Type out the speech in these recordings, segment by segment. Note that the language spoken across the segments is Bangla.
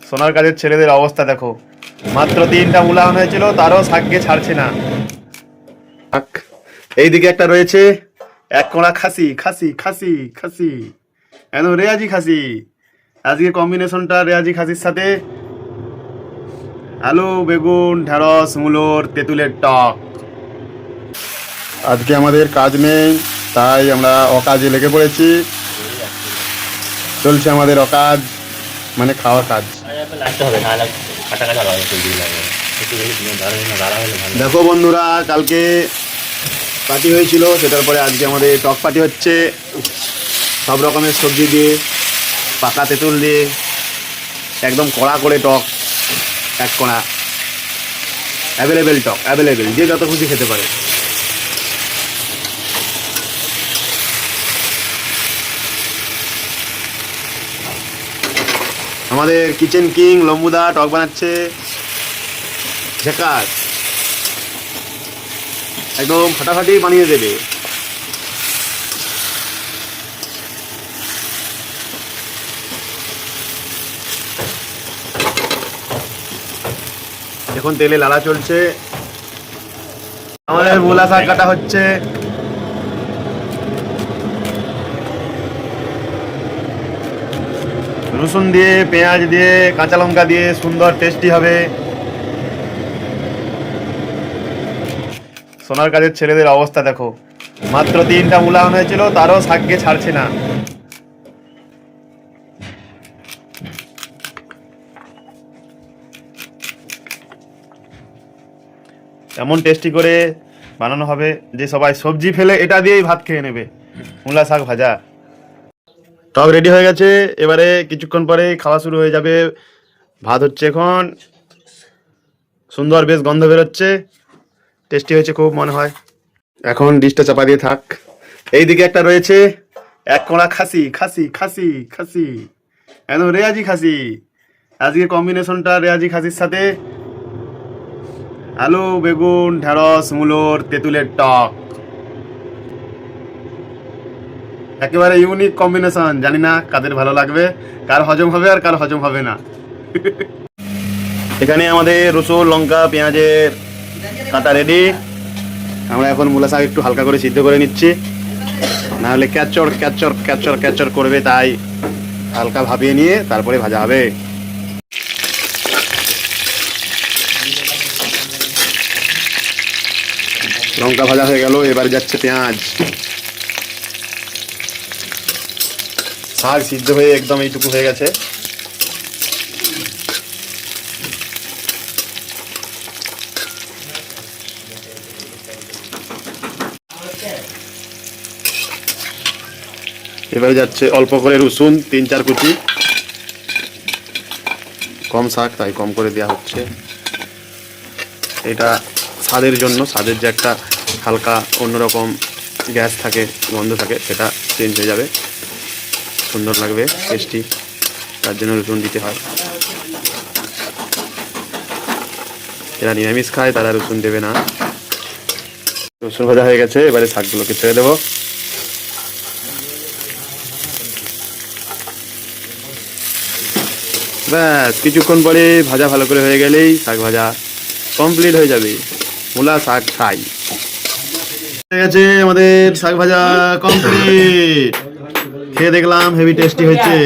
সোনার কাজের ছেলেদের অবস্থা দেখো, মাত্র 3টা উলান হয়েছিল তারও শাককে ছাড়ছে না। এইদিকে একটা রয়েছে এক কোণা খাসি খাসি খাসি খাসি, একদম রেয়াজি খাসি। আজকে কম্বিনেশনটা রেয়াজি খাসির সাথে আলু বেগুন ঢেঁড়স মূলোর তেঁতুলের টক। আজকে আমাদের কাজ নেই, তাই আমরা অকাজে লেগে পড়েছি। চলছে আমাদের অকাজ, মানে খাওয়া কাজ। দেখো বন্ধুরা, কালকে পার্টি হয়েছিল, সেটার পরে আজকে আমাদের টক পার্টি হচ্ছে। সব রকমের সবজি দিয়ে, পাকা তেঁতুল দিয়ে, একদম কড়া করে টক, এক কোণা অ্যাভেলেবেল টক, অ্যাভেলেবেল, যে যত খুশি খেতে পারে। আমাদের কিচেন কিং লম্বুদা টক বানাচ্ছে, ঝাকাস, একদম ফাটাফাটি বানিয়ে দেবে। এখন তেলে লালা চলছে, আমাদের মূলা শাক কাটা হচ্ছে। রসুন দিয়ে, পেঁয়াজ দিয়ে, কাঁচা লঙ্কা দিয়ে সুন্দর টেস্টি হবে। সোনার কাজের ছেলেদের অবস্থা দেখো, মাত্র 3টা উলান হয়েছিল তারও শাককে ছাড়ছে না। এমন টেস্টি করে বানানো হবে যে সবাই সবজি ফেলে এটা দিয়েই ভাত খেয়ে নেবে। মূলা শাক ভাজা, টক রেডি হয়ে গেছে, এবারে কিছুক্ষণ পরে খাওয়া শুরু হয়ে যাবে। ভাত হচ্ছে এখন, সুন্দর বেশ গন্ধ বেরোচ্ছে, টেস্টি হয়েছে খুব মনে হয়। এখন ডিশটা চাপা দিয়ে থাক। এইদিকে একটা রয়েছে এক কোণা খাসি খাসি খাসি খাসি, একদম রেয়াজি খাসি। আজকে কম্বিনেশনটা রেয়াজি খাসির সাথে আলু বেগুন ঢেঁড়স মূলোর তেঁতুলের টক, একেবারে ইউনিক কম্বিনেশন। জানি না কাদের ভালো লাগবে, কার হজম হবে আর কার হজম হবে না। এখানে আমাদের রসুন লঙ্কা পেঁয়াজের কাটা রেডি। আমরা এখন মূলা শাক একটু হালকা করে সিদ্ধ করে নিচ্ছি, নাহলে ক্যাচর ক্যাচর ক্যাচর ক্যাচর করবে, তাই হালকা ভাপিয়ে নিয়ে তারপরে ভাজা হবে। লঙ্কা ভাজা হয়ে গেল, এবার যাচ্ছে পেঁয়াজ। শাক সিদ্ধ হয়ে একদম এইটুকু হয়ে গেছে। এবারে যাচ্ছে অল্প করে রসুন 3-4 কুচি, কম শাক তাই কম করে দেওয়া হচ্ছে। এটা স্বাদের জন্য, স্বাদের যে একটা হালকা অন্যরকম গ্যাস থাকে, গন্ধ থাকে, সেটা চেঞ্জ হয়ে যাবে, সুন্দর লাগবে, টেস্টি, তার জন্য রসুন দিতে হয়। যারা নিরামিষ খায় তারা রসুন দেবে না। রসুন ভাজা হয়ে গেছে, এবারে শাকগুলোকে ছেড়ে দেবো। ব্যাস কিছুক্ষণ পরে ভাজা ভালো করে হয়ে গেলেই শাক ভাজা কমপ্লিট হয়ে যাবে। মূলা শাক ফ্রাই হয়ে গেছে, আমাদের শাক ভাজা কমপ্লিট। খেয়ে দেখলাম হেভি টেস্টি হয়েছে,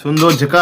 সুন্দর ঝাঁকা।